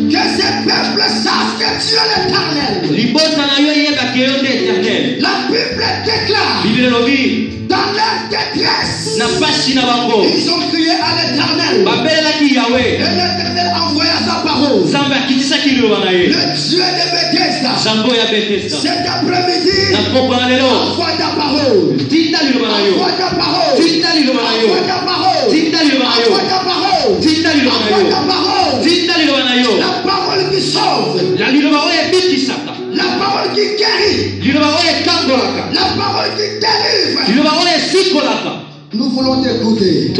Que ce peuple sache que Dieu est l'éternel. La Bible déclare dans leur détresse, ils ont crié à l'éternel. Et l'éternel envoya sa parole. Le Dieu de Bethesda, cet après-midi, envoie ta parole. Envoie ta parole. Envoie ta parole. Envoie ta parole. La parole qui sauve. La parole qui guérit. La parole qui délivre. Nous voulons t'écouter.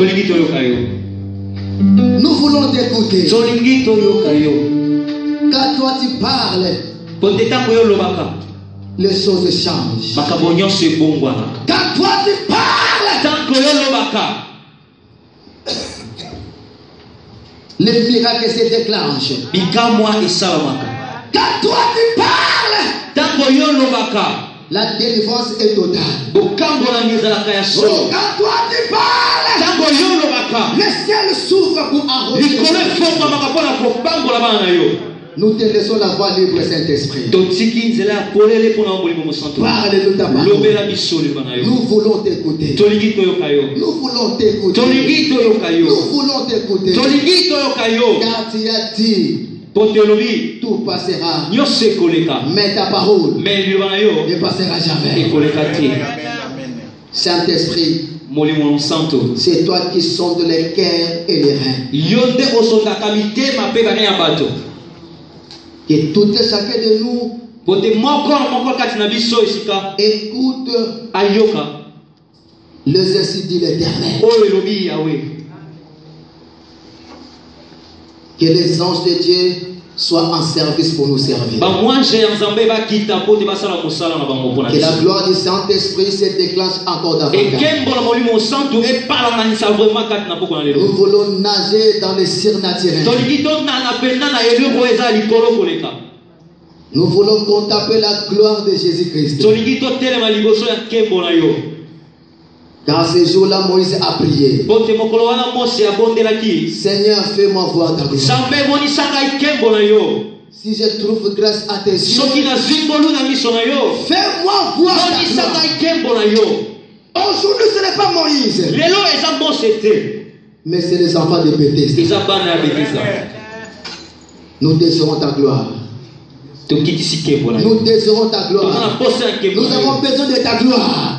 Nous voulons t'écouter. Quand toi tu parles, les choses changent. Quand toi tu parles, les miracles se déclenchent. Quand toi tu parles, la délivrance est totale. Quand toi tu parles, le ciel s'ouvre pour arroser. Nous te laissons la voix libre, Saint-Esprit. Parle-nous ta parole. Nous voulons t'écouter. Nous voulons t'écouter. Nous voulons t'écouter. Car tu as dit, tout passera. Mais ta parole ne passera jamais. Saint-Esprit, c'est toi qui sondes les cœurs et les reins. Que tout et chacun de nous écoute les ainsi dit l'Éternel. Que les anges de Dieu soient en service pour nous servir. Que la gloire du Saint-Esprit se déclenche encore davantage. Nous voulons nager dans les surnaturels. Nous voulons contempler la gloire de Jésus-Christ. Car ce jour-là, Moïse a prié. Seigneur, fais-moi voir ta gloire. Si je trouve grâce à tes yeux, fais-moi voir ta gloire. Aujourd'hui, ce n'est pas Moïse, mais c'est les enfants de Bethesda. Nous désirons ta gloire. Nous désirons ta gloire. Nous avons besoin de ta gloire.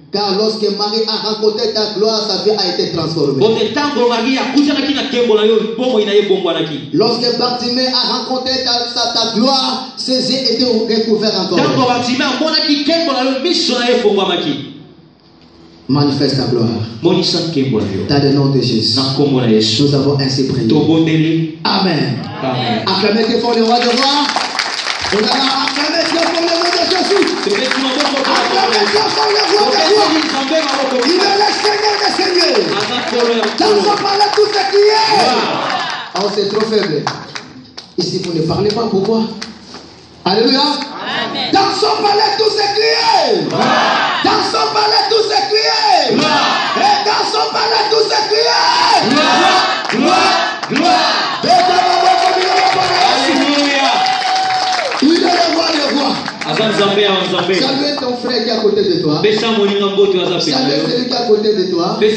Car lorsque Marie a rencontré ta gloire, sa vie a été transformée. Lorsque Bartimée a rencontré ta gloire, ses yeux étaient recouverts encore. Manifeste ta gloire. Dans le nom de Jésus. Nous avons ainsi prié. Amen. Acclamez très fort le roi de rois. Nous allons acclamer très fort le nom de Jésus. Acclamez très fort le roi de rois. Il est le Seigneur des seigneurs. Dans son palais tout est crié. Oh, c'est trop faible. Ici, vous ne parlez pas. Pourquoi? Alléluia. Amen. Dans son palais tout est crié. Dans son palais tout est crié. Et dans son palais tout est crié. Gloire. Alléluia. Il est le roi des rois. Saluez ton frère qui est à côté de toi. Saluez celui qui est à côté de toi. Dis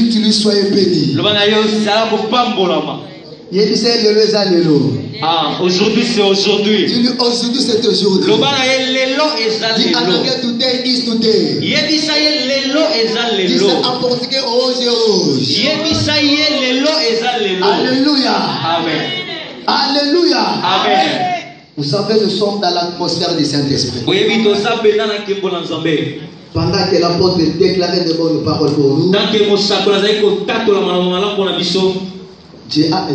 que lui sois béni. Aujourd'hui c'est aujourd'hui. Dis-lui aujourd'hui c'est aujourd'hui. Dis en anglais today is today. Dis ça en portugais hoje é hoje. Alléluia. Amen. Alléluia. Amen. Vous savez, nous sommes dans l'atmosphère du Saint-Esprit. Pendant que l'apôtre déclarait de bonnes paroles pour nous, Dieu a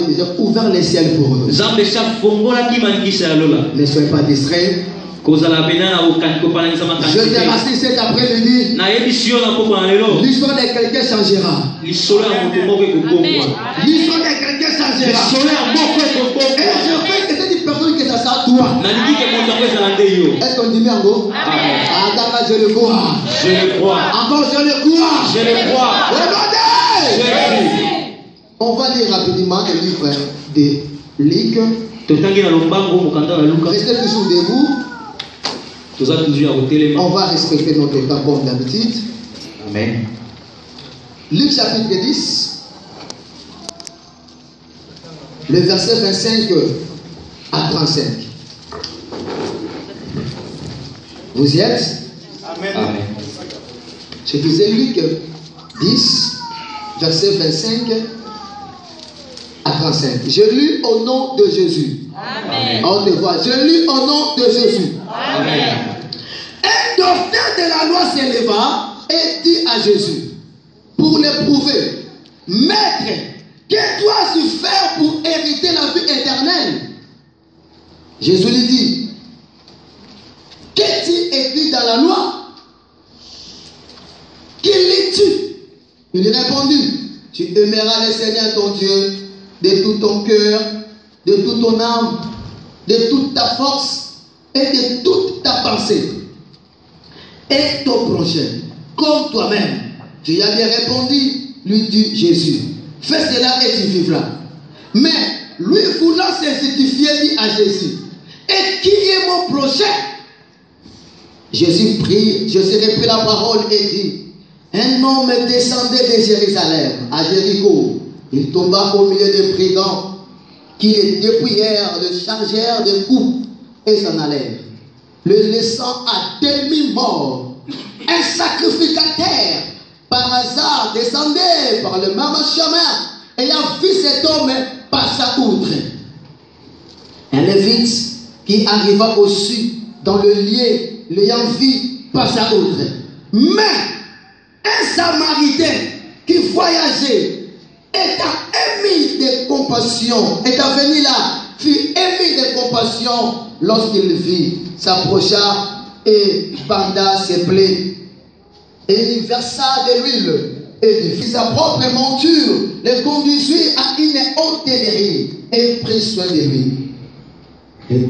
déjà ouvert les ciels pour nous. Ne soyez pas distraits. Je t'ai assis cet après-midi. L'histoire de quelqu'un changera. L'histoire de quelqu'un changera. Et je veux que cette personne que ça soit toi. Est-ce qu'on dit bien go? Encore je le crois. Je le crois. Encore je le crois. Je le crois. Regardez. On va lire rapidement le livre de Luc. Restez toujours debout. On va respecter notre temps comme d'habitude. Amen. Luc chapitre 10, le verset 25 à 35. Vous y êtes? Amen. Je disais Luc 10, verset 25 à 35. Je lis au nom de Jésus. Amen. On te voit. Je lis au nom de Jésus. Amen. Un docteur de la loi s'éleva et dit à Jésus, pour l'éprouver, Maître, que dois-je faire pour hériter la vie éternelle? Jésus lui dit, qu'est-il écrit dans la loi? Qui lis-tu? Il lui répondit, tu aimeras le Seigneur ton Dieu de tout ton cœur, de toute ton âme, de toute ta force et de toute ta pensée. Et ton prochain, comme toi-même. Je lui avais répondu, lui dit Jésus, fais cela et tu vivras. Mais lui voulant se justifier, dit à Jésus, et qui est mon prochain? Jésus reprit la parole et dit, un homme descendait de Jérusalem à Jéricho. Il tomba au milieu des brigands qui le dépouillèrent, le chargèrent de coups et s'en allèrent, le laissant à demi-mort. Un sacrificateur par hasard descendait par le même chemin et a vu cet homme passer outre. Un lévite qui arriva au-dessus dans le lieu, l'ayant vu passer outre. Mais un samaritain qui voyageait étant ému de compassion, étant venu là, fut ému de compassion lorsqu'il vit, s'approcha et banda ses plaies. Et il versa de l'huile et il fit sa propre monture, le conduisit à une hôtellerie et prit soin de lui. Et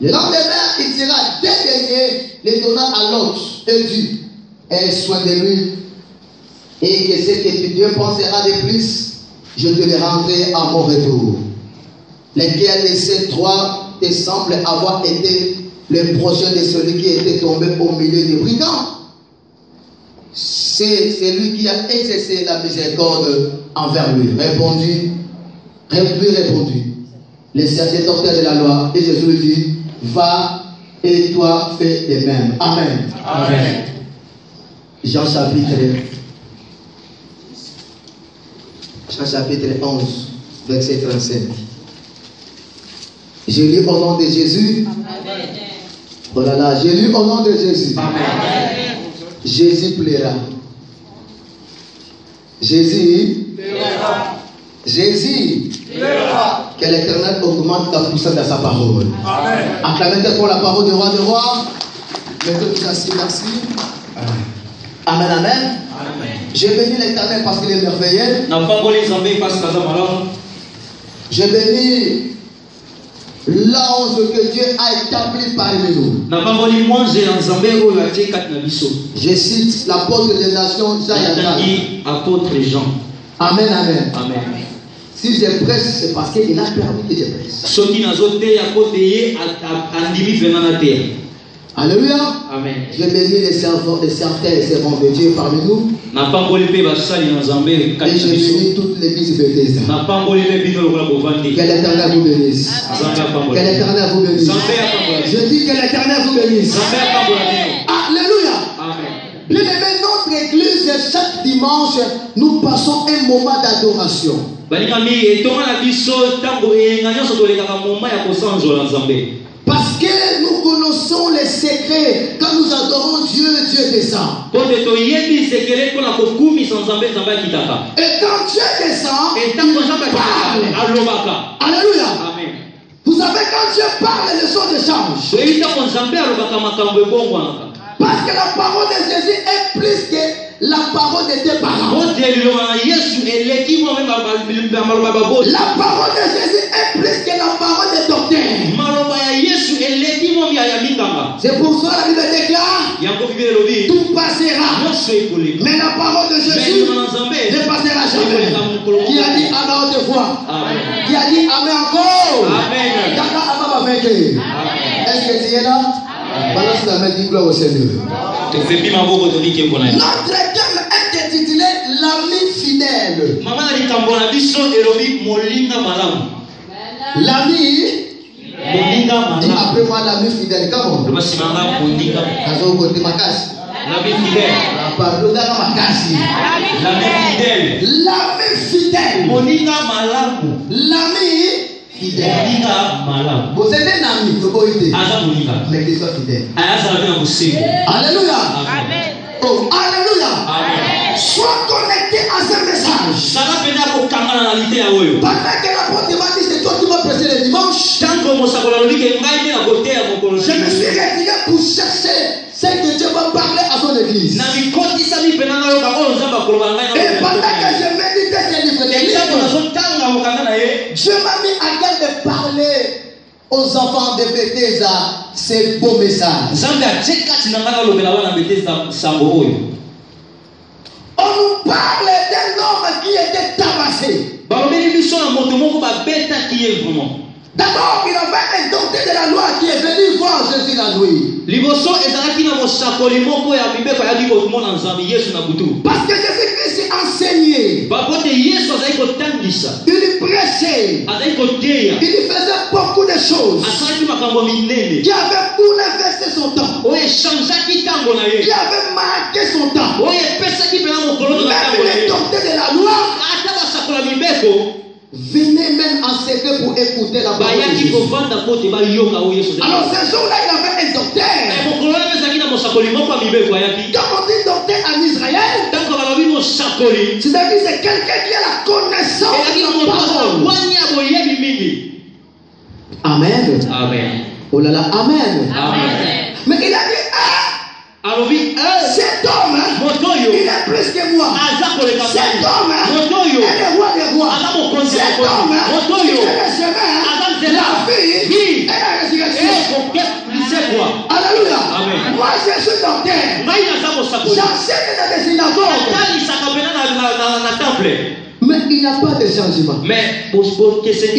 le lendemain, il sera dédaigné, les donna à l'autre et dit, aie soin de lui, et que ce que Dieu pensera de plus, je te le rendrai à mon retour. Lequel de ces trois te semble avoir été le prochain de celui qui était tombé au milieu des brigands? C'est celui qui a exercé la miséricorde envers lui. Répondit, le sacerdoce de la loi. Et Jésus lui dit, va et toi fais de même. Amen. Amen. Jean chapitre 11, verset 35. Je lis au nom de Jésus. Amen. Oh là là, je lis au nom de Jésus. Amen. Jésus plaira. Jésus plaira. Jésus plaira. Que l'Éternel augmente la puissance de sa parole. Amen. Acclamez pour la parole du roi des rois. Mettez-vous assis, merci. Amen, amen. Amen. Je bénis l'Éternel parce qu'il est merveilleux. Je bénis l'ange que Dieu a établi parmi nous. Je cite l'apôtre des nations, Jean. Amen, amen. Amen. Si je prêche, c'est parce qu'il a permis que je prêche. Alléluia. Amen. Je bénis les servants, les servants et servants de Dieu parmi nous. Et je bénis toute l'église de Bethesda. Que l'Éternel vous bénisse. Que l'Éternel vous bénisse. Je dis que l'Éternel vous bénisse. Alléluia. Amen. Bien aimé, notre église, chaque dimanche, nous passons un moment d'adoration. Parce que nous connaissons les secrets. Quand nous adorons Dieu, Dieu descend. Et quand Dieu descend, il parle. Alléluia. Amen. Vous savez, quand Dieu parle, les choses changent. Parce que la parole de Jésus est plus que la parole de tes parents. La parole de Jésus est plus que la parole des docteurs. C'est pour ça que la Bible déclare tout passera. Mais la parole de Jésus ne passera jamais. Qui a dit Amen autrefois? Qui a dit Amen encore? Amen. Est-ce que tu es là? Balance la main, dis gloire au Seigneur. Notre thème est intitulé l'ami fidèle. L'ami. Dis après moi l'ami fidèle. Comment? L'ami fidèle. L'ami fidèle. L'ami fidèle. Vous êtes un ami, mais qu'il soit fidèle. Alléluia. Amen. Oh, alléluia. Amen. Sois connecté à ce message. Pendant que l'apôtre m'a dit c'est toi qui vas prêcher le dimanche, je me suis retiré pour chercher ce que Dieu va parler à son église. Et pendant que je méditais ce livre de livres, Dieu m'a mis à cœur de parler aux enfants de Bethesda ces beaux messages. On nous parle d'un homme qui était tabassé. D'abord, il avait un docteur de la loi qui est venu voir Jésus la nuit. Parce que Jésus-Christ enseignait. Il prêchait. Il faisait beaucoup de choses qui avaient bouleversé son temps. Qui avaient marqué son temps. Même les docteurs de la loi venez même en secret pour écouter la parole de Jésus. Alors ce jour-là, il avait un docteur. Quand on dit docteur en Israël, c'est-à-dire c'est quelqu'un qui a la connaissance de la parole. Amen. Amen. Oh là là, amen. Amen. Mais il a dit, cet homme, il est plus que moi. Cet homme est le roi des rois. Cet homme, il est le chemin, la vie et la résurrection. Alléluia. Moi, je suis docteur. J'enseigne dans des synagogues. Mais il n'a pas de changement. Il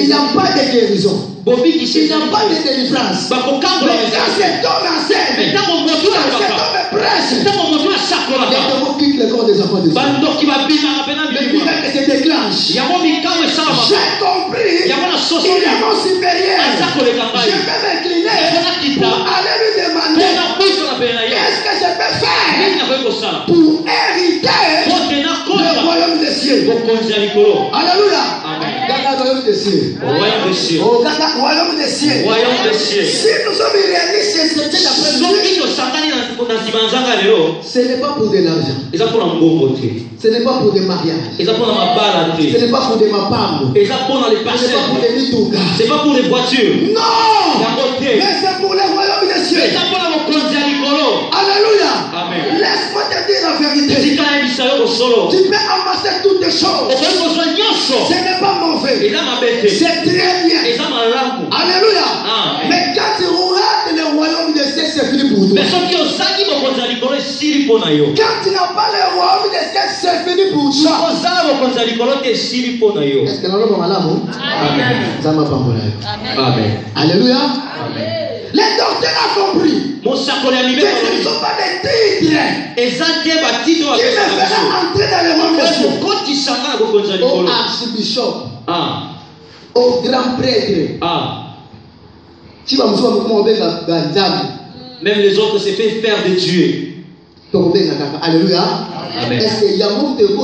n'a pas de guérison. Il n'a pas de délivrance. Mais quand cet homme enseigne, quand cet homme prêche, les démons quittent le corps des enfants de Dieu. Le miracle se déclenche. J'ai compris. Il est mon supérieur. Je vais m'incliner pour aller lui demander qu'est-ce que je peux faire pour cieux. Alléluia. Dans le royaume des cieux. Royaume des cieux. Au royaume des cieux. Royaume des cieux. Si nous sommes réalistes, c'est d'après Dieu. Ce n'est pas pour de l'argent. Ce n'est pas pour des mariages. Ce n'est pas pour des mapambo. Ce n'est pas pour des mitougas. C'est pas pour les voitures. Non. Mais c'est pour le royaume des cieux. Alléluia. Amen. Laisse-moi te dire la vérité. Tu peux amasser toutes les choses. Ce n'est pas mauvais. C'est très bien. Alléluia. Amen. Mais quand tu rates le royaume des cieux, c'est fini pour toi. Quand tu n'as pas le royaume des cieux, c'est fini pour toi. Est-ce que nous avons malade? Amen. Alléluia. Amen. Les docteurs ont compris. Ce ne sont pas des titres qui me feront entrer dans le royaume des cieux. Au archbishop, au grand prêtre, tu vas me dire, même les autres se fait faire de Dieu. Alléluia. Amen. Est-ce qu'il y a beaucoup de choses?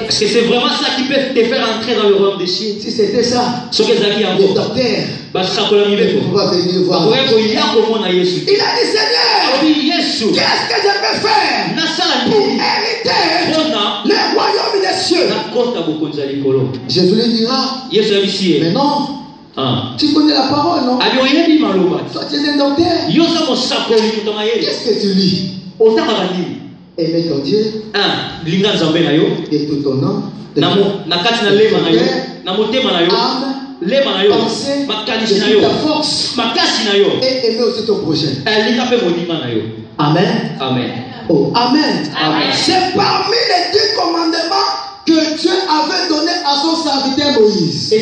Est-ce que c'est vraiment ça qui peut te faire entrer dans le royaume des cieux? Si c'était ça, les docteurs, on va venir voir. Il a dit, Seigneur, qu'est-ce que je peux faire pour hériter le royaume des cieux? Jésus lui dira, mais non. Tu connais la parole, non? Toi, tu es un docteur. Qu'est-ce que tu lis? Aimer ton Dieu et tout ton nom, âme, pensée, de ta force, et aimer aussi ton prochain. Amen. Amen. Oh, amen. Amen. C'est parmi les 10 commandements que Dieu avait donné à son serviteur Moïse.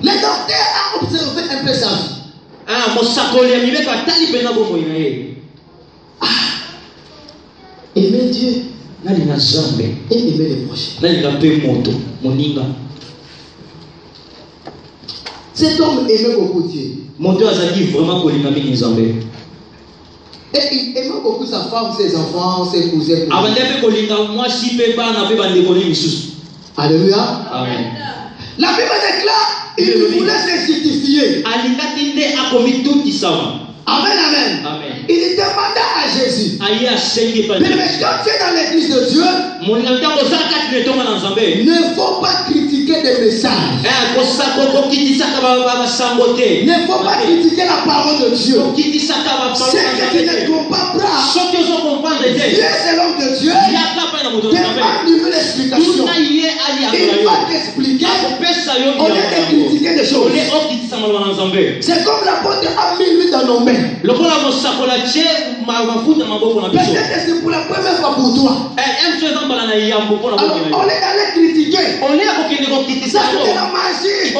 Le docteur a observé un peu sa vie. Aimer Dieu et aimer les prochains. Cet homme aimait beaucoup Dieu. Et il aimait beaucoup sa femme, ses enfants, ses cousins. Alléluia. Amen. La Bible déclare, il voulait se justifier. Amen, amen. Amen. Il demanda à Jésus. Mais quand tu es dans l'église de Dieu, ne faut pas critiquer des messages. Ne faut pas critiquer la parole de Dieu. C'est que tu ne comprends pas. Dieu c'est l'homme de Dieu. Demande-lui l'explication. Il va t'expliquer. On est de critiquer des choses. C'est comme l'apôtre a mis lui dans nos mains. Peut-être c'est pour la première fois pour toi. Alors on est allé critiquer. Ça c'est la magie.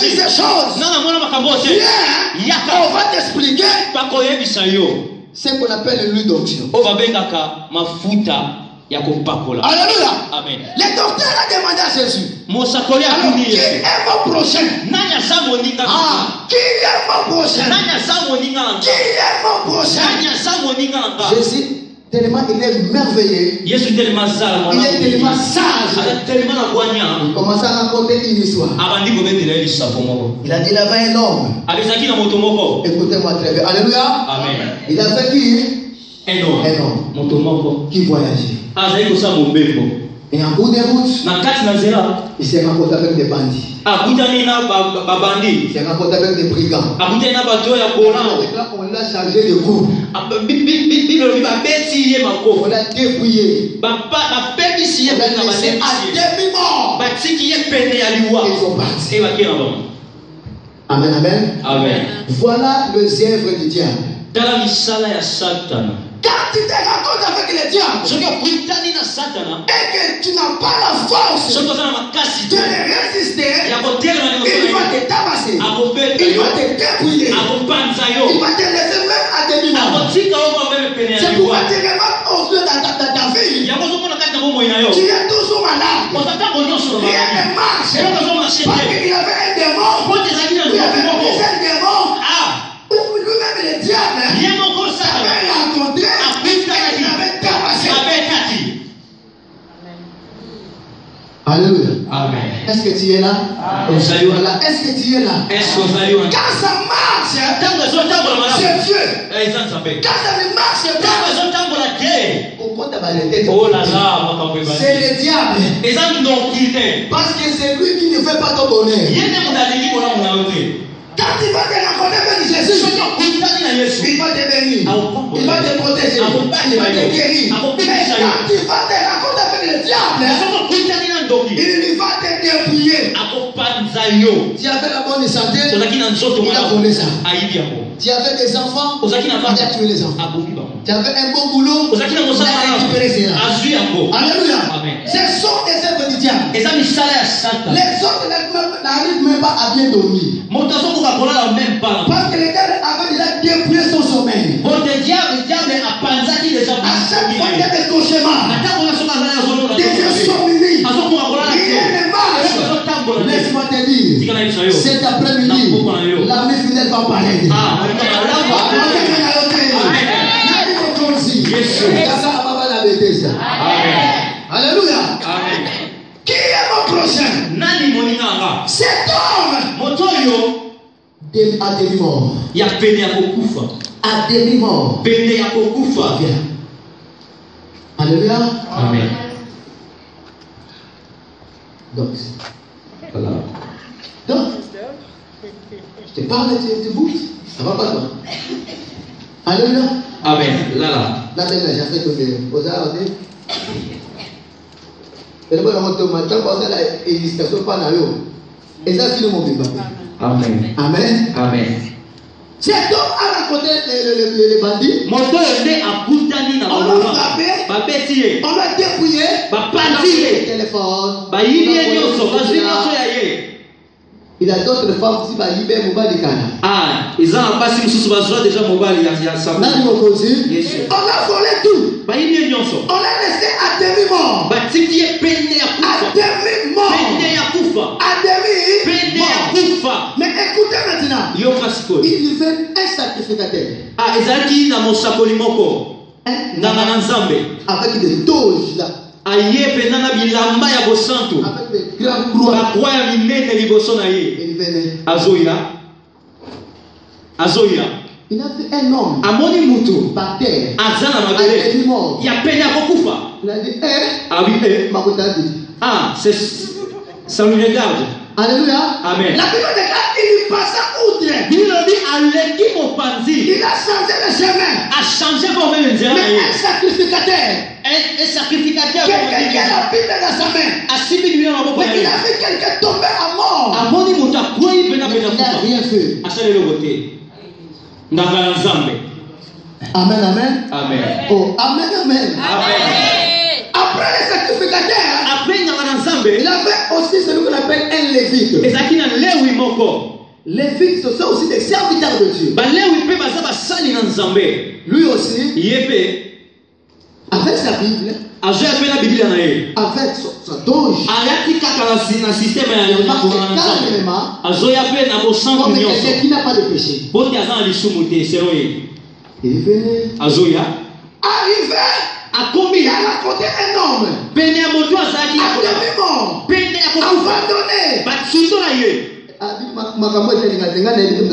Ces choses. Viens, on va t'expliquer. C'est qu'on appelle l'huile d'onction. Alléluia. Amen. Le docteur a demandé à Jésus. Alors, qui est mon prochain? Qui est mon prochain? Qui est mon prochain? Jésus, tellement il est merveilleux. Il est tellement sage. Il commence à raconter une histoire. Il a dit il avait un homme. Écoutez-moi très bien. Alléluia. Amen. Il avait qui? Un homme qui voyageait. Et en cours de route, il s'est rencontré avec des bandits. Il s'est rencontré avec des brigands. On l'a chargé de coups. On l'a dépouillé. On l'a laissé à demi-mort. Ils sont partis. Amen, amen. Amen. Voilà le zèbre du diable. Quand tu te rencontres avec le diable et que tu n'as pas la force de le résister, il va te tabasser, il va te dépouiller, il va te laisser même à demi-mort. C'est pourquoi tu remarques au feu dans ta vie, tu es toujours malade, rien ne marche, parce qu'il y avait un démon, il y avait un démon, ou lui-même le diable avait raconté Alléluia. Amen. Est-ce que tu es là? Voilà. Est-ce que tu es là? Quand ça marche, c'est Dieu. Quand ça ne marche pas, Oh là là, c'est le diable. Parce que c'est lui qui ne fait pas ton bonheur. quand tu vas te rencontrer avec Jésus, il va te bénir, il va te protéger, il va te guérir. Mais quand tu vas te rencontrer avec le diable, il va te dépouiller. Tu avais la bonne santé, il a volé ça. Tu avais des enfants, il a tué les enfants. Tu avais un bon boulot, il a récupéré cela. Alléluia. Ce sont des œuvres du diable. Les autres n'arrivent même pas à bien dormir. Parce que le diable avait déjà dépouillé son sommeil. À chaque fois qu'il y a des cauchemars, des insomnies, rien ne marche. Laisse-moi te dire, cet après-midi, l'ami fidèle va parler. Alléluia. Qui est mon prochain? Cet homme à demi-mort. À demi-mort. Alléluia. Amen. Donc, je te parle, tu bouges. Ça va pas toi? Alléluia. Amen. Là. Là, j'ai fait tout bien. Vous avez dit? Et le bon, on a la hésitation pas là. Et ça, c'est mon bébé. Amen. Amen. Amen. Cet homme a raconté les bandits. On l'a frappé. On l'a dépouillé. On a pris le téléphone. Il a d'autres femmes qui va libérer mobile de Ghana. Ils ont passé déjà mobile. On a volé tout. On l'a laissé à demi-mort. À demi-mort. À demi-mort. Mais écoutez maintenant. Il fait un sacrificateur. Avec des toges là. Avec des grandes croix. Il venait. Il a fait un homme par terre. À demi-mort. Il a dit, ça nous regarde. Alléluia. Amen. La Bible déclare il passa outre. Il a changé le chemin. Mais un sacrificateur. Quelqu'un qui a la Bible dans sa main. Mais il a vu quelqu'un tomber à mort. Mais il n'a rien fait. Amen, amen. Amen. Oh, amen, amen. Après le sacrificateur, il avait aussi celui qu'on appelle un lévite. Lévite, ce sont aussi des serviteurs de Dieu. Lui aussi, avec sa Bible, avec sa doge, il marche calmement comme quelqu'un qui n'a pas de péché. Il est venu. Arrivé. Il a raconté un homme. À demi-mort. Abandonné.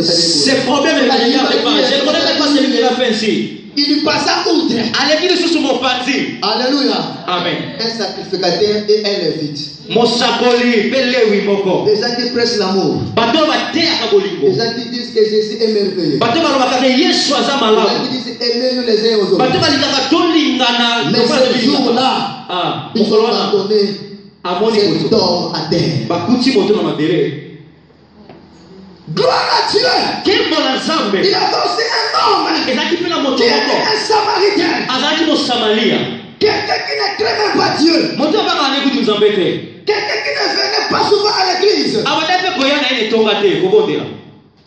C'est problème je ne connais pas celui qui l'a fait ainsi. Il passa outre. Alléluia. Amen. Un sacrificateur et un lévite. Les gens qui pressent l'amour. Les gens qui disent que Jésus est merveilleux. Les gens qui disent aimez-nous les uns aux autres. Mais ce jour-là, ils ont abandonné cet homme à terre. Gloire à Dieu. Il avait aussi un homme qui était un Samaritain. Quelqu'un qui ne craignait pas Dieu. Quelqu'un qui ne venait pas souvent à l'église.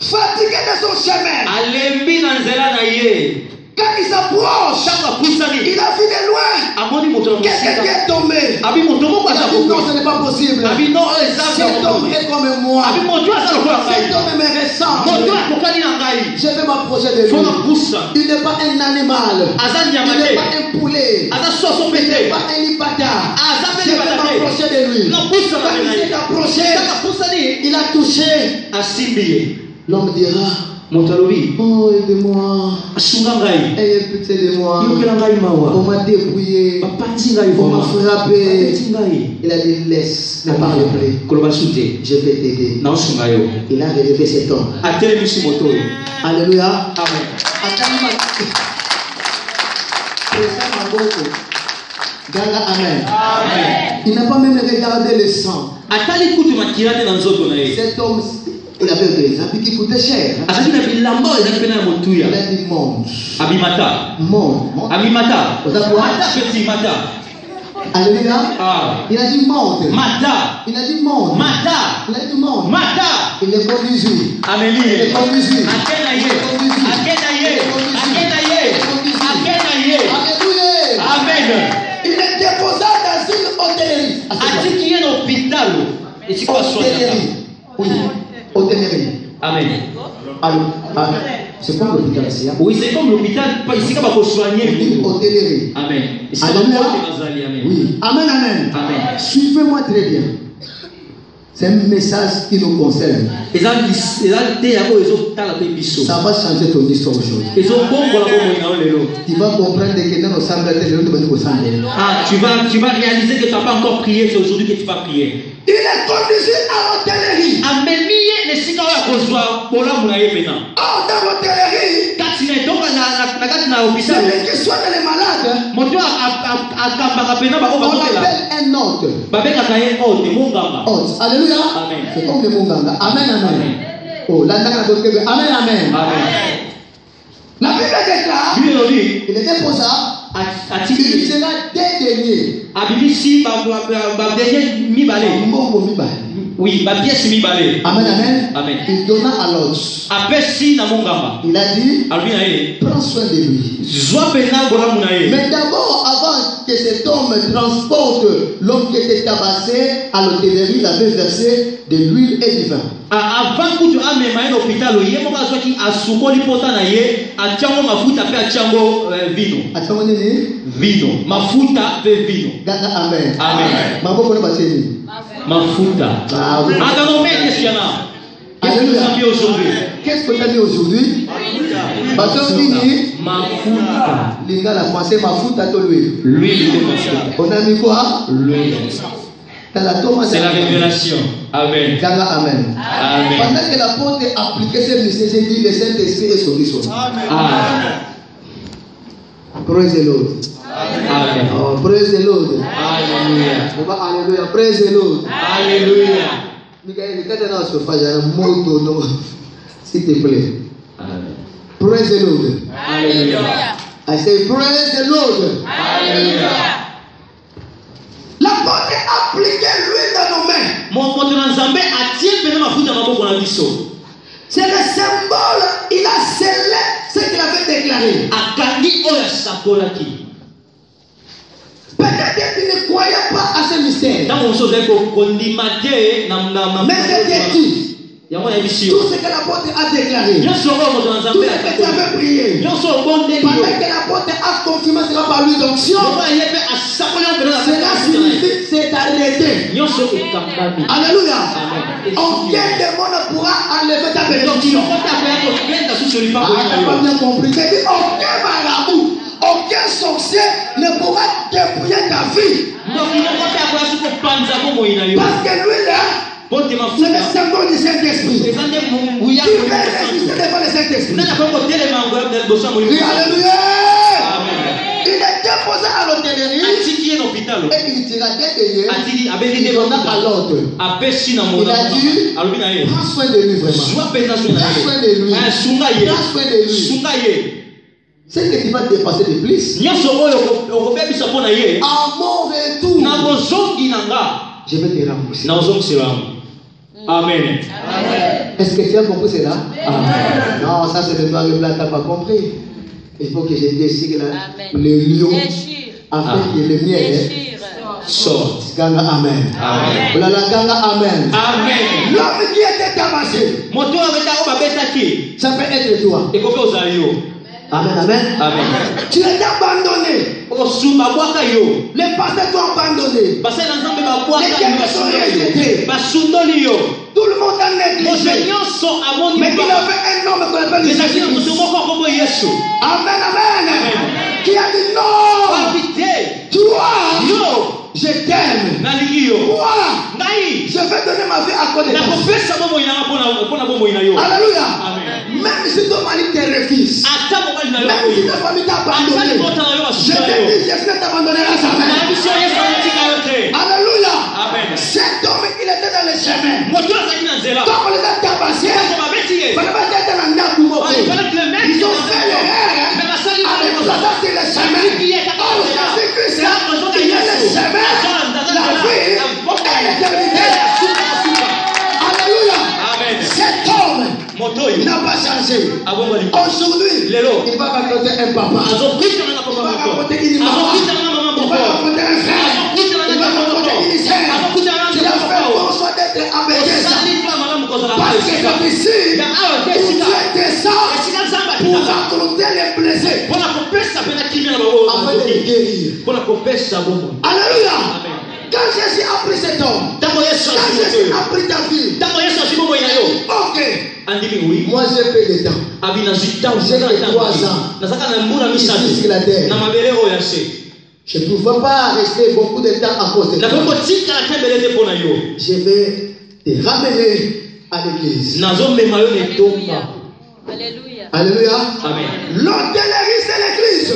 Fatigué de son chemin. Quand il s'approche Il a vu de loin quelqu'un qui est tombé. Il a dit non, ce n'est pas possible. Cet homme est comme moi. Cet homme me ressemble. Je vais m'approcher de lui. Il n'est pas un animal. Il n'est pas un poulet. Il n'est pas un lipata. Je vais m'approcher de lui. Quand il s'est approché, il a touché. L'homme dira, oh, aide-moi. Ayez pitié de moi. On m'a dépouillé. On m'a frappé. Il a dit, laisse, ne parle plus. Je vais t'aider. Il a relevé cet homme. Alléluia. Amen. Il n'a pas même regardé le sang. Cet homme, il avait des habits qui coûtaient cher. Il a dit monde. Alléluia. Il a dit monde. Il a dit monde. Il a dit monde. Il est conduit. Amen. Il est conduit. Amen. Il est déposé dans une hôtellerie. Hôtellerie. Oui. Hôtellerie. Amen. C'est comme l'hôpital ici. Oui, c'est comme l'hôpital. Ici, on va soigner. Hôtellerie. Amen. Oui. Amen. Suivez-moi très bien. C'est un message qui nous concerne. Ça va changer ton histoire aujourd'hui. Tu vas comprendre que dans nos sangles, tu vas réaliser que tu n'as pas encore prié, c'est aujourd'hui que tu vas prier. Il est conduit à l'hôtellerie. Dans l'hôtellerie, celui qui soigne les malades, on appelle un hôte. Alléluia. C'est comme le monganga. Amen. Oh, amen. La Bible déclare, il était pour ça. Il sera dédaigné. Oui, ma pièce mi balé. Amen. Il donna à l'autre. Il a dit, prends soin de lui. Mais d'abord, avant que cet homme transporte l'homme qui était tabassé à l'hôtellerie, il avait versé de l'huile et du vin. Avant que tu aies l'hôpital, il y a un qui a soumoli potana ye, a tiango mafuta pe a tiango vino. Attends, vino, mafuta pe vino. Amen. Mafuta. Qu'est-ce qu'il y en a? Qu'est-ce que tu as dit aujourd'hui? Mafuta. Lingala français, mafuta to l'huile. L'huile de mafuta. On a mis quoi? L'huile. C'est la révélation. Amen. Amen. Pendant que l'apôtre appliquait ce message, j'ai dit le Saint-Esprit est sur lui. Amen. Praise the Lord. Amen. Oh, praise the Lord. Alléluia. Alléluia. Praise the Lord. Alléluia. Michael, quand on a ce phase, il y a un mot, s'il te plaît. Amen. Praise the Lord. Alléluia. I say, praise the Lord. Alléluia. L'apôtre a appliqué l'huile dans nos mains. C'est le symbole. Il a scellé ce qu'il avait déclaré. Peut-être qu'il ne croyait pas à ce mystère. Mais c'était qui? Tout ce que l'apôtre a déclaré. Tout ce que tu avais prié. Pendant que l'apôtre a confirmé cela par lui d'onction, cela signifie c'est arrêté. Alléluia. Aucun démon ne pourra enlever ta bénédiction. Tu n'as pas bien compris. C'est dit aucun marabout, aucun sorcier ne pourra dépouiller ta vie. Parce que lui là, c'est le symbole du Saint-Esprit. Qui fait résister devant le Saint-Esprit. Alléluia. Il est déposé à l'hôtellerie. Et il tira dédaigné. Il donna à l'autre. Il a dit, prends soin de lui vraiment. Prends soin de lui. Prends soin de lui. C'est ce que tu vas te dépasser de plus. À mon retour, je vais te rembourser. Amen. Est-ce que tu as compris cela? Amen. Non, ça c'est le noir et blanc, tu n'as pas compris. Il faut que je décide là, le lion, afin que le miel sorte. Ganga amen. Amen. Voilà la ganga amen. Amen. L'homme qui était tabassé, ça peut être toi. Amen, amen. Amen. Tu es abandonné. Les pasteurs t'ont abandonné. Les guerres sont rejetées. Tout le monde a négligé. Mais il avait un homme qu'on appelle le Jésus. Amen, amen. Qui a dit non. Toi, je t'aime. Moi, je vais donner ma vie à côté de toi. Alléluia. Même si ton mari te refuse, même si ta famille t'a abandonné, je te dis, Jésus ne t'abandonnera jamais. Alléluia. Cet homme, il était dans le chemin. Quand on les a tabassés, ils ont fait l'erreur à les placer sur le chemin. Oh, Jésus-Christ, il est le chemin, la vie et l'éternité. Alléluia. Cet homme n'a pas changé. Aujourd'hui, il va raconter un papa. Il va raconter une maman. Il va raconter un frère. Il va raconter une sœur. Il a fait bon choix d'être abaissé. Parce que c'est ici où Dieu descend pour raconter les blessés. Afin de les guérir. Alléluia. Quand Jésus a pris cet homme, quand Jésus a pris ta vie, ok, moi j'ai fait le temps. J'ai fait 3 ans. Ici sur la terre. Je ne pouvais pas rester beaucoup de temps à cause de toi. Je vais te ramener à l'église. Alléluia. Alléluia. Amen. L'hôtellerie, c'est l'église.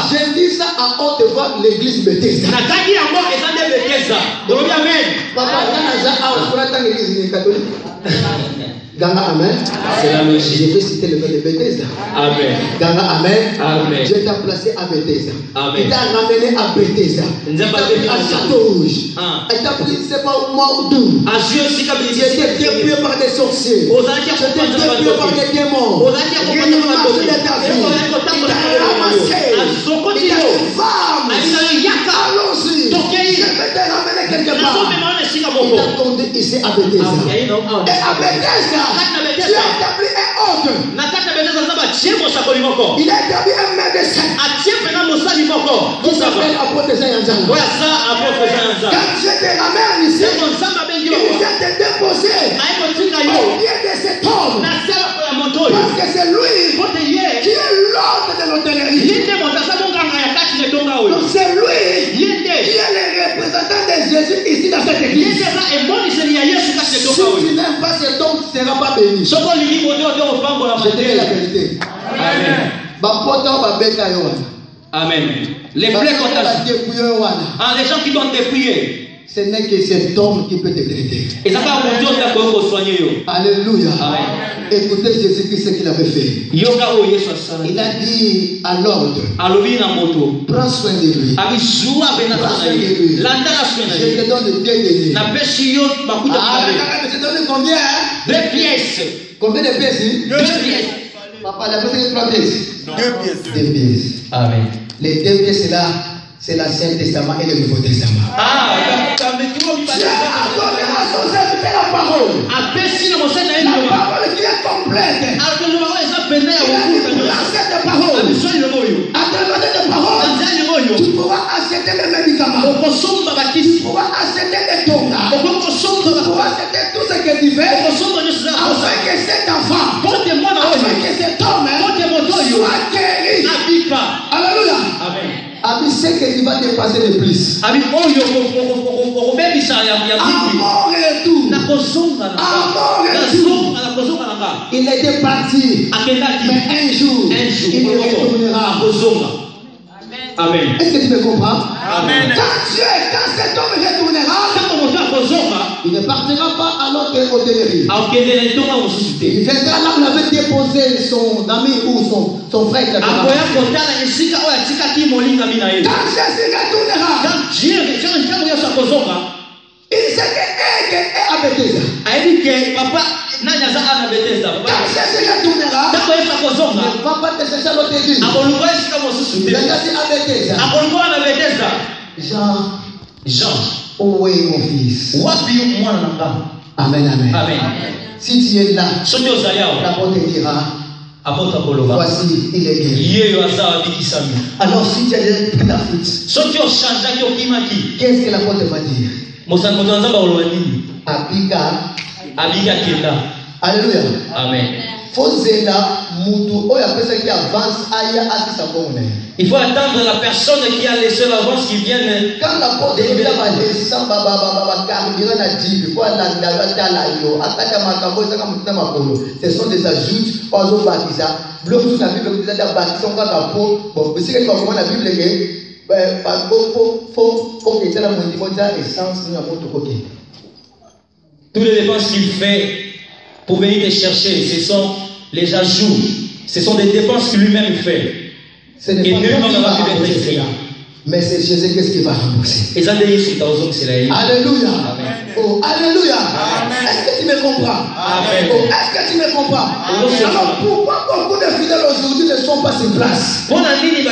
Je dis ça à haute voix, l'église Bethesda. Papa, quand l'église est catholique. Ganga amen. C'est la logique. Je vais citer le nom de Bethesda. Amen. Ganga amen. Amen. Je t'ai placé à Bethesda. Amen. Il t'a ramené à Bethesda. Il t'a pris à Château Rouge. Il t'a pris, c'est pas au mois ou d'où. J'étais dépouillé par des sorciers. J'étais dépouillé par des démons. Il m'a marché de ta vie. Il t'a ramassé. Il t'a fait femme. Allons-y. Je vais te ramener quelque part. Il t'a conduit ici à Bethesda. Et à Bethesda, tu as établi un hôte. Il a établi un médecin. Qui s'appelle apôtre Jean-Yanzan. Quand je te ramène ici, il vient te déposer au pied de cet homme. Parce que c'est lui qui est l'hôte de l'hôtellerie. Donc c'est lui qui est le représentant de Jésus ici dans cette église. Si tu n'aimes pas cet homme, tu ne seras pas béni. Je te dis la vérité. Amen. Les plaies qu'on t'a les gens qui t'ont dépouillé. Ce n'est que cet homme qui peut te traiter. Alléluia. Écoutez Jésus-Christ ce qu'il avait fait. Il a dit à l'ordre, prends soin de lui. Prends soin de lui. Je te donne 2 deniers. Je te donne combien? 2 pièces. Combien de pièces? 2 pièces. Papa, la personne 3 pièces. 2 pièces. Amen. Les 2 pièces là, c'est l'Ancien Testament et le Nouveau Testament. J'ai accordé à son serviteur la parole. La parole qui est complète. Il a dit cette parole. À travers cette parole, tu pourras acheter les médicaments. Tu pourras acheter les tongas. Tu pourras acheter tout ce que tu veux. Afin que cet enfant, afin que cet homme soit guéri. Alléluia. Amen. Avec ce que tu vas dépasser le plus. Amour et tout. Amour et tout. Il était parti. Mais un jour, il retournera. Amen. Est-ce que tu me comprends? Amen. Quand cet homme retournera, il ne partira pas à l'autre hôtellerie. Il viendra là où il avait déposé son ami ou son frère. Quand Jésus retournera, il sait qu'elle est à Bethesda. Jésus retournera, ne va pas te chercher à l'autre église. Jean, où est mon fils? Amen, amen. Si tu es là, la porte te dira, voici, il est guéri. Alors si tu as déjà pris la fuite, qu'est-ce que la porte va dire? Abika. Alléluia. Amen. Il faut attendre la personne qui a laissé l'avance qui vienne. Quand la porte est ce sont des ajouts. Toutes les dépenses qu'il fait pour venir te chercher, ce sont les ajouts. Ce sont des dépenses que lui-même fait. Ce n'est pas lui-même qui va rembourser cela, mais c'est Jésus-Christ qui va rembourser. Alléluia. Oh, alléluia. Est-ce que tu me comprends? Amen. Oh, est-ce que tu me comprends? Alors pourquoi beaucoup de fidèles aujourd'hui ne sont pas sur place? Parce qu'il était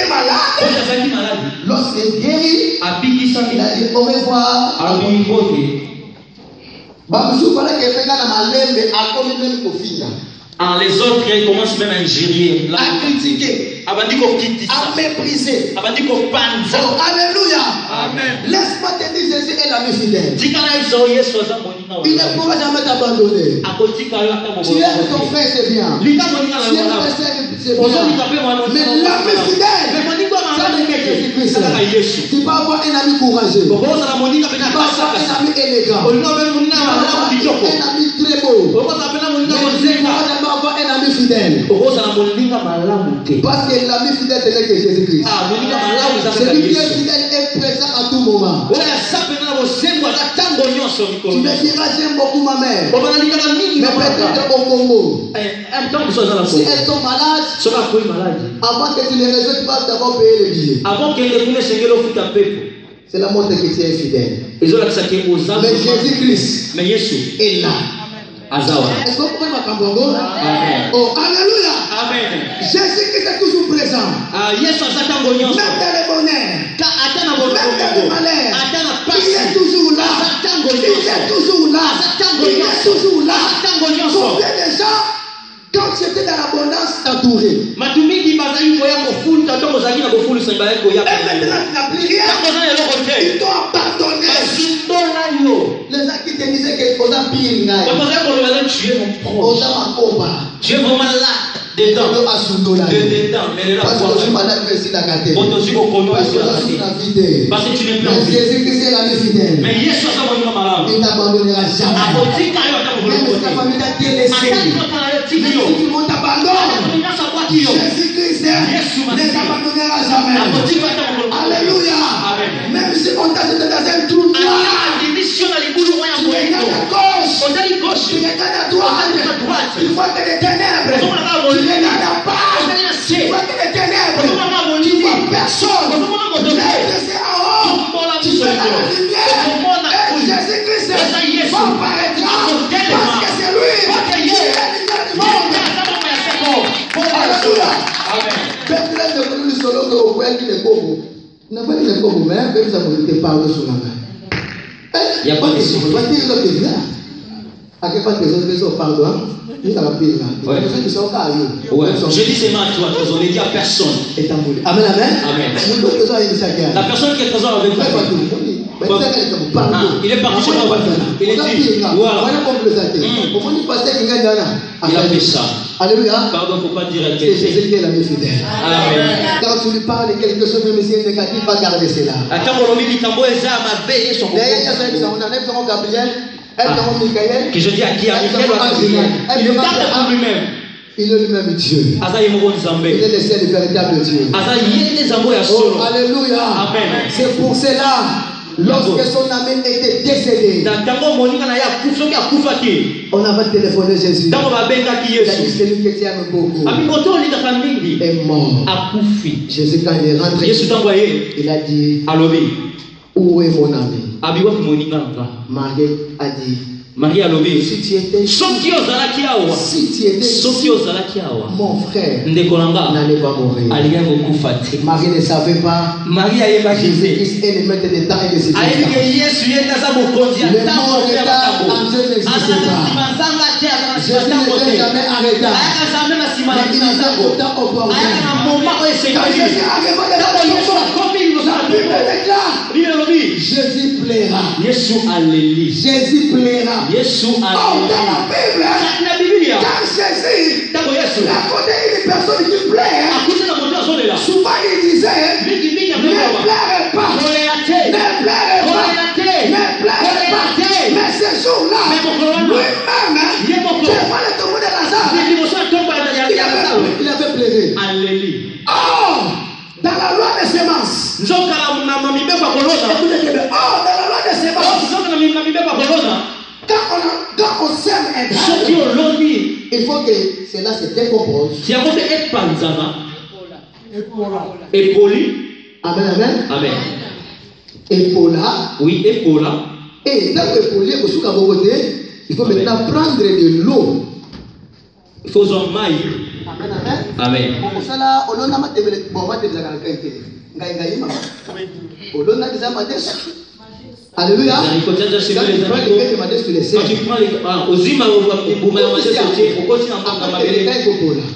malade. Lorsqu'il est guéri, il a dit au revoir. Les autres ils commencent même à injurier, à critiquer, à mépriser. Oh, alléluia. Amen. Laisse-moi te dire, Jésus est l'ami fidèle. Il ne pourra jamais t'abandonner. Tu aimes ton frère, c'est bien. Tu aimes tes soeurs, c'est bien. Mais l'ami fidèle, c'est Jésus-Christ. Tu peux avoir un ami courageux. Tu peux avoir un ami élégant. Tu peux avoir un ami très beau. Avoir un ami fidèle. Parce que l'ami fidèle c'est que Jésus-Christ. Celui qui est fidèle est présent à tout moment. Tu me diras j'aime beaucoup ma mère. Mais peut-être au Congo. Si elles sont malades, avant que tu les résolves, tu vas d'abord payer les billets. C'est la montre que tu es fidèle. Mais Jésus-Christ est là. Est-ce que vous pouvez m'accompagner? Oh, alléluia. Amen. Jésus-Christ est toujours présent. Même dans les bonheurs. Même dans les malheurs. Il est toujours là. Il est toujours là. Il est toujours là. Combien de gens, quand tu étais dans l'abondance, t'entourais? Et maintenant, tu n'as plus rien. Ils t'ont abandonné. Les gens qui te disaient que tu as pire. Tu es vraiment là. Dedans. Mais parce que je suis malade, mais si la gâté. Parce que tu n'es plus en vie. Jésus-Christ est l'ami fidèle. Mais il ne t'abandonnera jamais. Même si ta famille t'a délaissé. Même si tout le monde t'abandonne. Jésus-Christ ne t'abandonnera jamais. Alléluia. Même si on t'a jeté dans un trou noir. Tu regardes à gauche. Tu regardes à droite. Tu vois que les ténèbres. Tu regardes à part. Tu vois que les ténèbres. Tu vois personne. Mais c'est en haut. Tu fais la lumière. Et Jésus-Christ apparaîtra. Parce que c'est lui qui est la lumière du monde. Alléluia. Peut-être que le solo que vous voyez qui est comme n'a pas dit comme vous, mais vous avez parlé sur la main. Il n'y a pas de question. À quel point les autres pardon, il y a la paix là. Je dis c'est mal, toi, on ne dit à personne. Amen, amen. La personne qui est présente avec vous. Il est parti chez moi. Il est dit. Voilà. Il a fait ça. Alléluia. Pardon, il ne faut pas dire à c'est Jésus qui est l'ami fidèle. Amen. Quand tu lui parles de quelque chose, même si c'est négatif, va garder cela. Que je dis à qui? Il garde pour lui-même. Il est lui-même Dieu. Il est le seul et véritable Dieu. Oh, alléluia. Amen. C'est pour cela. Lorsque son ami était décédé, on avait téléphoné Jésus. Il a dit celui qui t'aime beaucoup est mort. Jésus, quand il est rentré, il a dit où est mon ami? Marie a dit, Marie a lobé. si tu étais mon frère n'allait pas mourir. Marie ne savait pas. Jésus-Christ est le maître des temps et des circonstances. Le monde retard en Dieu n'existe pas. Jésus n'était jamais en retard. Mais il était autant opportun. Quand Jésus arrive devant la Bible déclare, Jésus plaira. Jésus plaira. Oh, dans la Bible, quand Jésus racontait une personne qui plaît, souvent il disait, ne pleurez pas, ne pleurez pas. Mais ce jour-là, lui-même, devant le tombeau de Lazare, il avait pleuré. Oh, dans la loi des semences. Oh, dans la loi des semences. Quand on sème un grain, il faut que cela se décompose. Amen, amen. Épaula. Oui, épaula. Et dans l'épaulé, il faut maintenant prendre de l'eau. Il faut en maille. Amen, amen. Amen. Alléluia. Quand tu prends les Ozima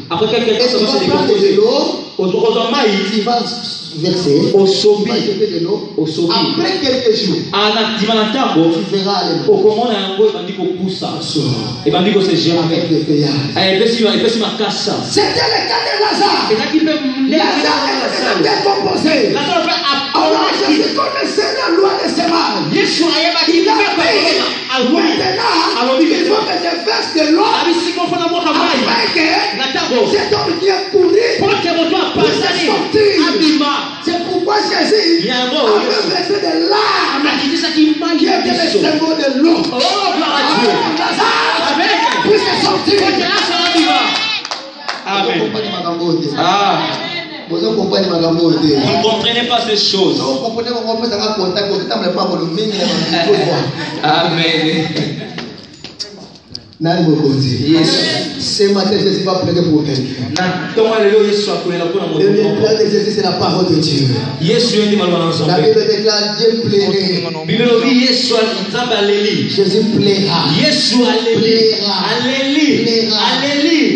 après quelques temps, ça va se décomposer. Tu vas verser au sobi. Après quelques jours, tu verras les avec le feuillage. C'était le cas de Lazare. Lazare était décomposé. Alors Jésus connaissait la loi de ses mains. Il a dit, maintenant, il faut que je verse de l'eau afin que cet homme qui est pourri puisse sortir. C'est pourquoi Jésus a versé des larmes qui étaient le symbole de l'eau. Lazare puisse sortir. Amen. Vous ne comprenez pas ces choses. Amen. Ce matin, je ne suis pas plaider pour quelqu'un. Le plan de Jésus, c'est la parole de Dieu. La Bible déclare Dieu plairait. Jésus plaira.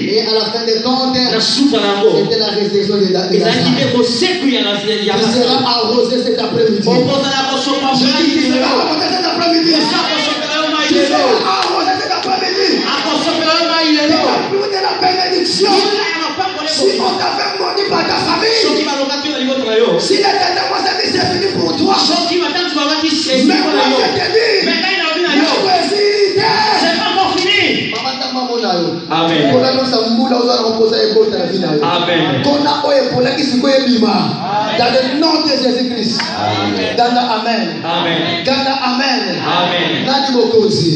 Et à la fin des comptes, c'était la résurrection de Lazare. Il sera arrosé cet après-midi. Il sera arrosé cet après-midi. Plus de la bénédiction. Si on t'avait moni par ta famille, si l'éternel vous a dit c'est fini pour toi, mais moi je te dis, c'est pas encore fini. Amen. Dans le nom de Jésus-Christ. Ganda amen. Ganda amen. Nani mokozi.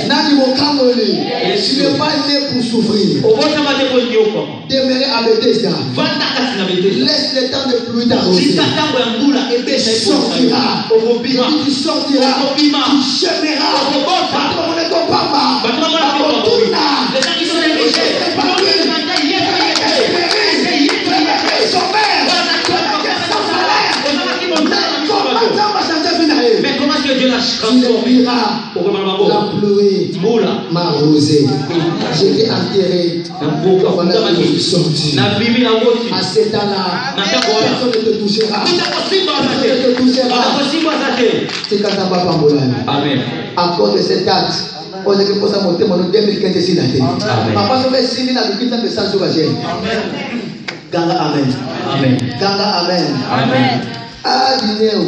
Nani mokamoli. Tu n'es pas né pour souffrir. Demeurer à Bethesda. Laisse le temps de pluie t'arroser. Tu sortiras. Tu sortiras. Tu chemieras. Mais comment est-ce que Dieu l'a transformé? La pluie m'a arrosé. J'étais enterré. Voilà que je suis sorti. À cet temps-là, personne ne te touchera. C'est quand ça va pas mourir. À cause de cette date, on est que pour ça monter mon 2015 ici la tête. Papa, je vais signer la Bible de message sur la chaîne. Ganga amen. Ganga amen. Ah, dinero.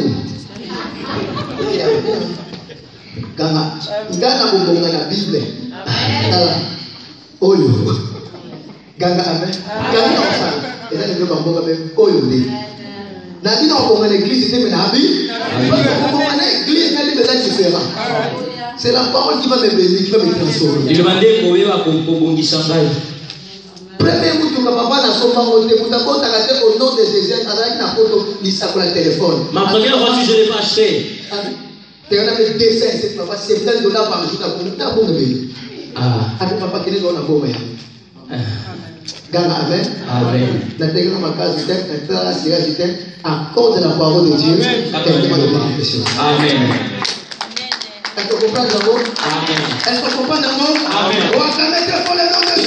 Ganga bonga na Bible. Oyo. Ganga amen. Ganga osa. Eza ndio bonga be oyo de. Na dina bonga l'église c'est mais na bi. Bonga na église na libéral différent. C'est la parole qui va me bénir, qui va me transformer. Il demandait pour y avoir bongisa ngai. Premier mutu ka papa na soma ote mutakota kate au nom de Jésus avec na photo ni ça pour le téléphone. Ma première voiture je l'ai pas acheté. Tu as un dessin, c'est pas $50 par jour. Tu as un bon bébé. Avec ma paquet, on a beau. Amen. Amen. La technique de ma case, à cause de la parole de Dieu. Amen. Est-ce que vous comprenez l'amour? Amen. Est-ce que vous comprenez l'amour? Amen. On va acclamer Dieu pour le nom de Jésus.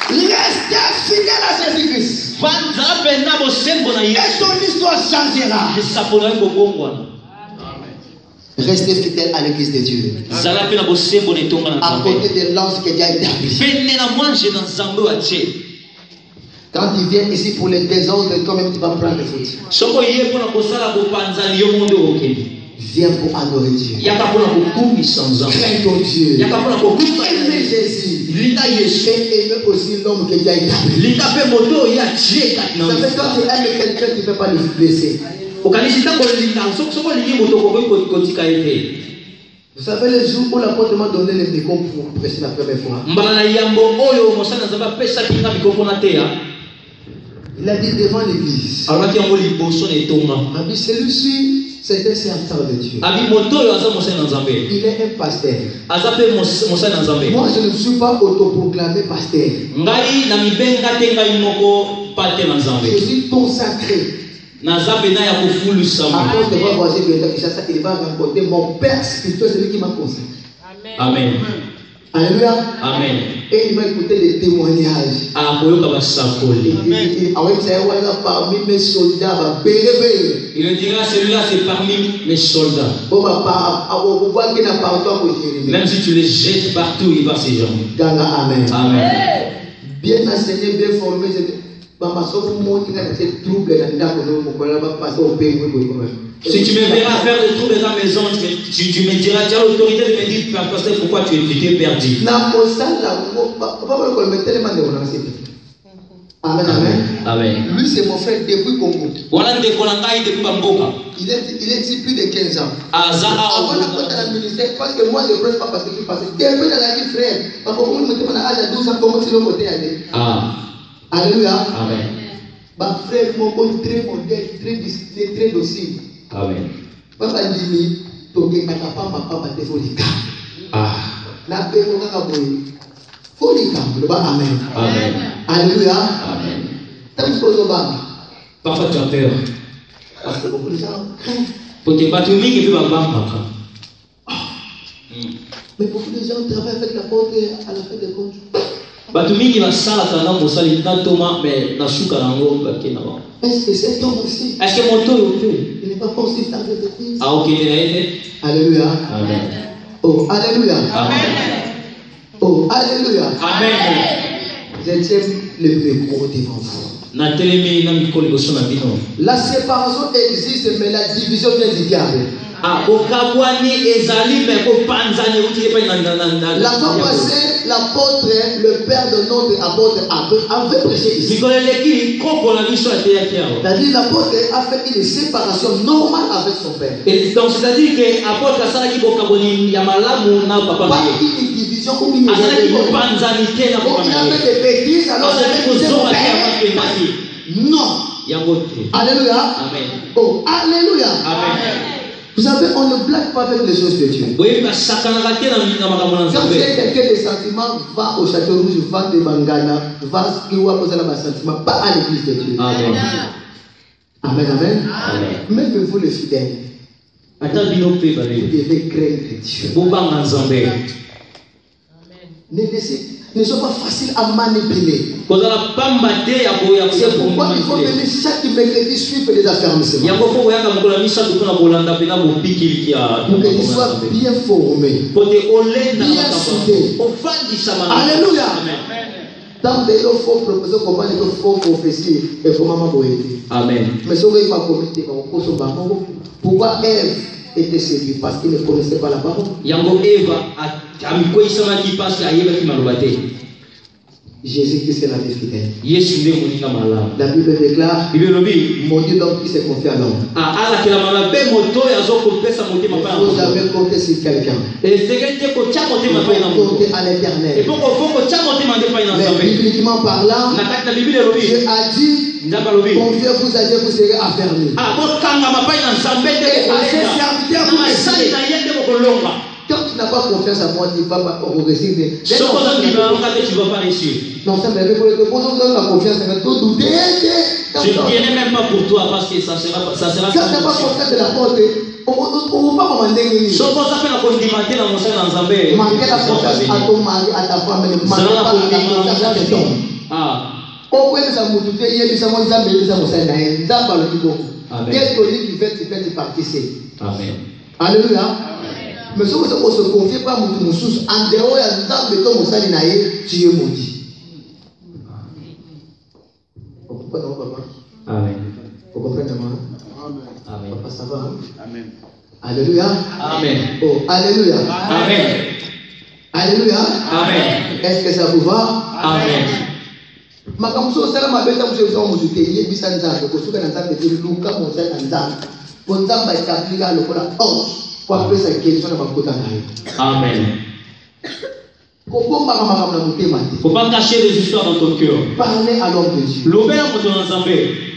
Restez fidèle à Jésus-Christ. Et ton histoire changera. Restez fidèle à l'église de Dieu. À côté de l'ange que Dieu a établi. Quand il vient ici pour les désordres, toi-même tu vas prendre le foot. Viens pour adorer Dieu. Crains ton Dieu. Aimez Jésus. Et aimer aussi l'homme que Dieu a établi. Ça fait quand tu aimes quelqu'un, tu ne peux pas le blesser. Vous savez le jour où l'apôtre m'a donné le micro pour prêcher la première fois. Il a dit devant l'église. Celui-ci, c'est un serviteur de Dieu. Il est un pasteur. Moi, je ne suis pas autoproclamé pasteur. Je suis consacré. À cause de voir il va rencontrer mon père spirituel, celui qui m'a consacré. Amen. Alléluia. Amen. Et il m'a écouté des témoignages. Parmi mes soldats, il dira celui-là c'est parmi mes soldats. Même si tu les jettes partout, il va ces gens. Amen. Amen. Bien enseigné, bien formé. Si tu me verras faire des troubles dans la maison, tu me diras, tu as l'autorité de me dire, pasteur, pourquoi tu es perdu. Amen, amen. Amen. Lui, c'est mon frère depuis Congo. Il est ici plus de 15 ans. Avant la ministère, parce que moi, je ne prêche pas parce que je suis passé. Depuis dans la vie, frère, parce que vous me mettez à l'âge de 12 ans, comment tu le côté aller? Alléluia. Amen. Ma frère, mon bon, très modèle, très discret, très docile. Amen. Papa dit, toke nakapa papa te folika. Na pe mo kaka boy. Folika, amen. Amen. Alléluia. Amen. T'as quoi zoba? Parfois tu as peur. Parce que beaucoup de gens craignent. Pour te battre au milieu, tu vas battre. Mais beaucoup de gens travaillent avec la porte à la fin des comptes. Batumingi na sala kana mosali na toma mais na shuka na ngomba kina ba. Est-ce que c'est ton aussi? Est-ce que mon tour peut? Il n'est pas possible dans cette église. OK, Alléluia. Amen. Oh, alléluia. Amen. Oh, alléluia. Amen. Je tiens le micro devant vous. Na telemi na mikolo boso na bino. La séparation existe mais la division vient du diable. La fois passée, l'apôtre, le père de notre apôtre avait prêché ici. C'est-à-dire l'apôtre a fait une séparation normale avec son père. Donc c'est-à-dire que l'apôtre a dit pas une division où il y avait des bêtises, alors il non. Alléluia. Amen. Oh, alléluia. Amen. Vous savez, on ne blague pas avec les choses de Dieu. Quand quelqu'un des sentiments va au château rouge, va de Bangana, va skiwa pour ça les sentiments, pas à l'église de Dieu. Amen. Amen, amen. Même vous les fidèles, vous devez craindre Dieu. Ne sont pas faciles à manipuler. C'est pourquoi il faut venir chaque mercredi suivre les affermissements. Pour que tu sois bien formé, bien soudé. Alléluia. Tant que il faut proposer comment il faut prophétie et comment m'a boité. Amen. Mais ce qu'il m'a commis, pourquoi Ève était séduite? Parce qu'il ne connaissait pas la parole. Jésus-Christ est la vie fidèle. La Bible déclare mon Dieu donc qui s'est confié à l'homme. Il faut jamais compter sur quelqu'un. Il faut compter à l'éternel. Mais bibliquement parlant, Dieu a dit confiez-vous à Dieu, vous serez affermis. Quand tu n'as pas confiance à moi, tu ne vas pas progresser. Tu vas pas réussir. Non, ça me fait la confiance, ça me fait douter. Je ne dirai même pas pour toi parce que ça sera quand tu n'as pas confiance de la porte, on ne va pas commander. Si on pense à faire la condimenter dans mon sein dans Zambé, manquer la confiance à ton mari, à ta femme, mais manquer pas la confiance à tes hommes. Au point de sa moutouté, il y a des gens qui ont des gens qui fait participer. Amen. Alléluia. Mais si vous ne se confiez pas à mon sous, en dehors de la table de ton moussali naïe, tu es maudit. Vous comprenez, papa? Amen. Vous comprenez, maman? Amen. Papa, ça va? Amen. Alléluia. Amen. Oh, alléluia. Amen. Alléluia. Amen. Est-ce que ça vous va? Amen. Makamuso sala mabeta mshozo muzuke ye bisanza ko suka na nzambe te luka mo sa na nzambe ko nzamba ikaplika lokola kwa pesa kesho na bakota nayo. Amen. Ko bomba mama na mutema te. Faut pas cacher les histoires dans ton cœur. Parlez à l'homme de Dieu. L'obéa pour ton ensemble.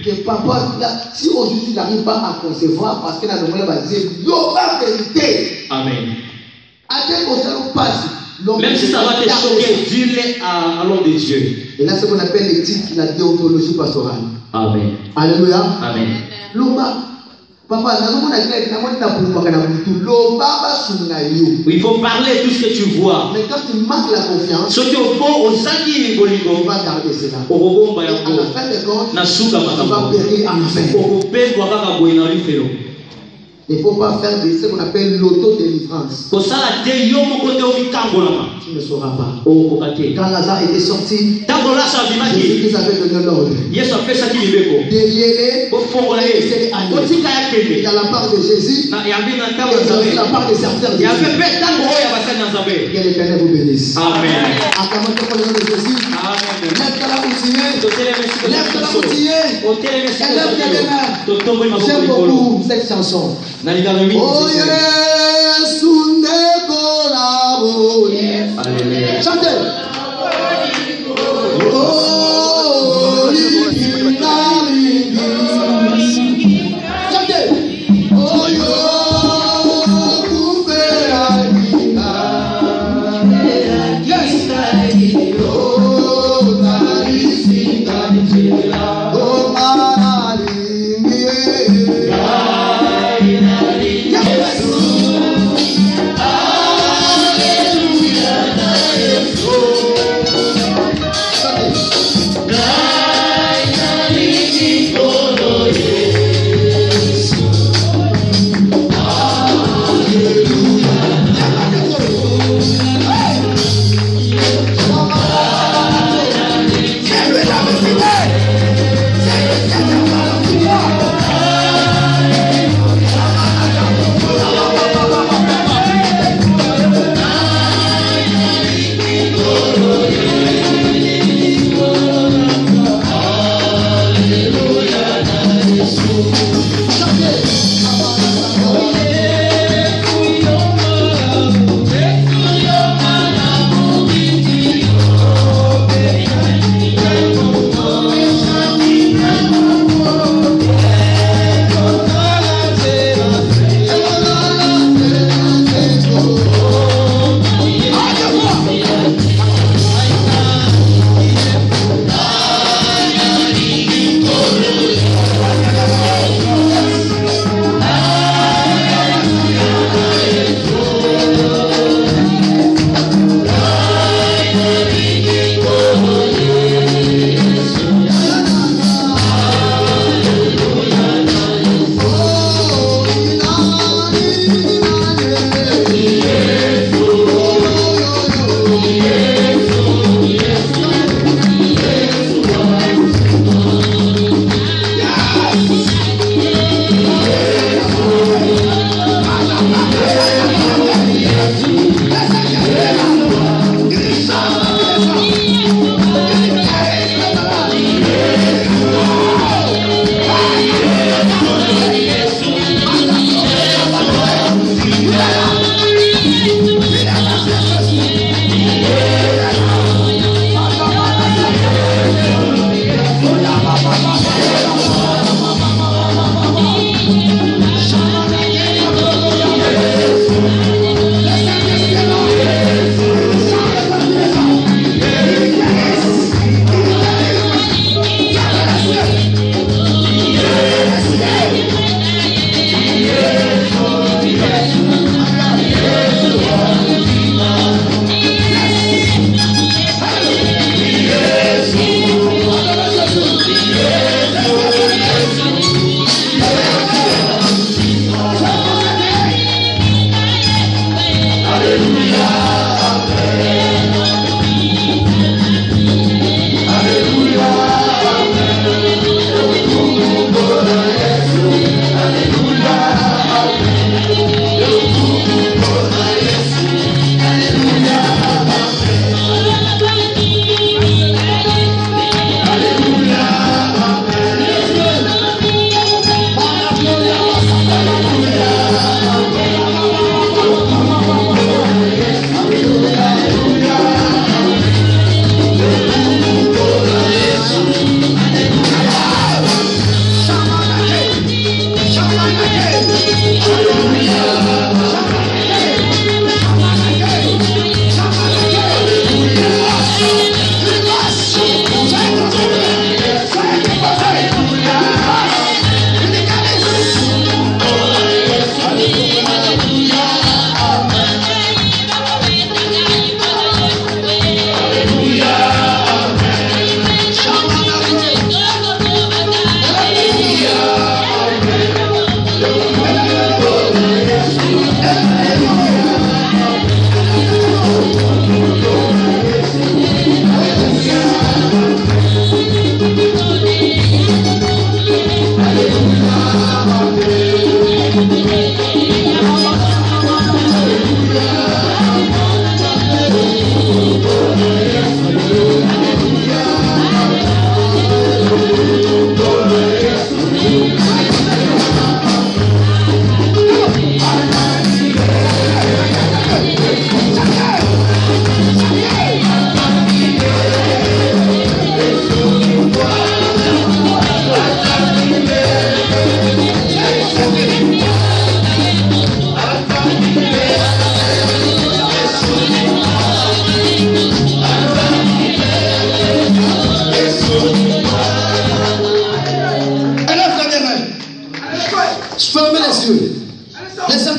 Que papa si aujourd'hui n'arrive pas à concevoir parce que na nomole ba dire yo la vérité. Amen. Attends qu'on se passe. Même si ça va te choquer, dis-le à l'homme de Dieu. Et là, c'est ce qu'on appelle l'éthique, la déontologie pastorale. Amen. Alléluia. Amen. Loma, papa, il faut parler tout ce que tu vois. Mais quand tu manques la confiance, tu vas garder cela. Et à la fin de compte, tu vas périr en fin. Il ne faut pas faire ce qu'on appelle l'autodélivrance. Tu ne sauras pas. Quand Lazare était sorti, Jésus avait donné l'ordre. Déliez-les, il y a la part de Jésus, il y a la part des serviteurs de Jésus. Que l'Éternel vous bénisse. Amen. Acclamons pour le nom de Jésus. Lève-toi la boutille. Lève-toi la boutille. Lève-toi les mains. J'aime beaucoup cette chanson. Oh yes, chantez. Oh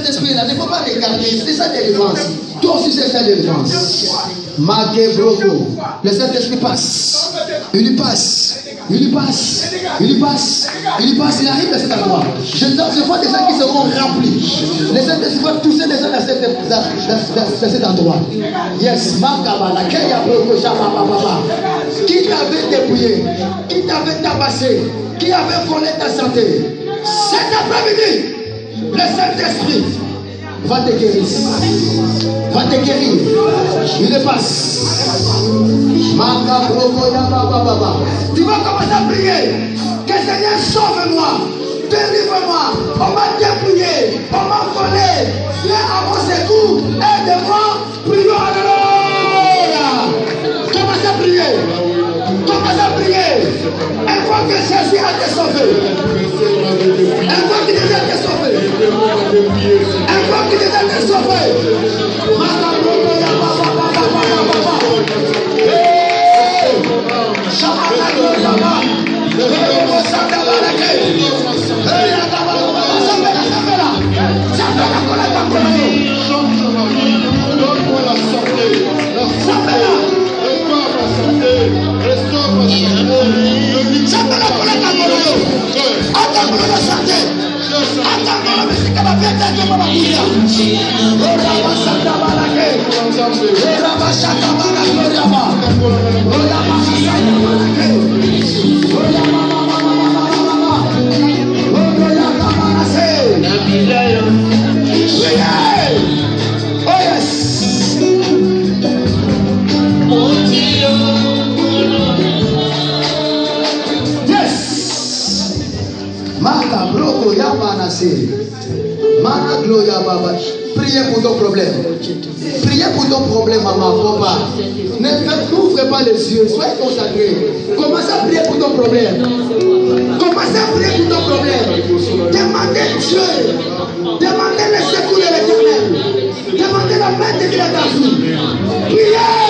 Saint-Esprit là, ne faut pas regarder. C'est ça délivrance. Toi aussi, c'est ça délivrance. Mague Broco. Le Saint-Esprit passe. Il lui passe. Il lui passe. Il lui passe. Il lui passe. Il arrive à cet endroit. Je vois des gens qui seront remplis. Les Saint-Esprit vont tousser des gens dans cet endroit. Yes. Makabala. Qui t'avait dépouillé? Qui t'avait tabassé? Qui avait volé ta santé? Cet après-midi, le Saint-Esprit va te guérir. Va te guérir. Il le passe. Tu vas commencer à prier. Que Seigneur sauve-moi. Délivre-moi. On m'a dépouillé. On m'a volé. Viens à mon secours. Aide-moi. Prions. Alléluia. Commence à prier. Commence à prier. Elle voit que Jésus a été sauvé. Elle voit qu'il a été sauvé. Elle voit qu'il a été sauvé. Donne-moi la santé. Restaure ma santé. Restaure ma Priez pour ton problème. Priez pour ton problème, maman, papa. N'ouvrez pas les yeux, soyez consacrés. Commencez à prier pour ton problème. Commencez à prier pour ton problème. Demandez Dieu. Demandez le secours de l'Éternel. Demandez la main de Dieu dans ta vie. Priez.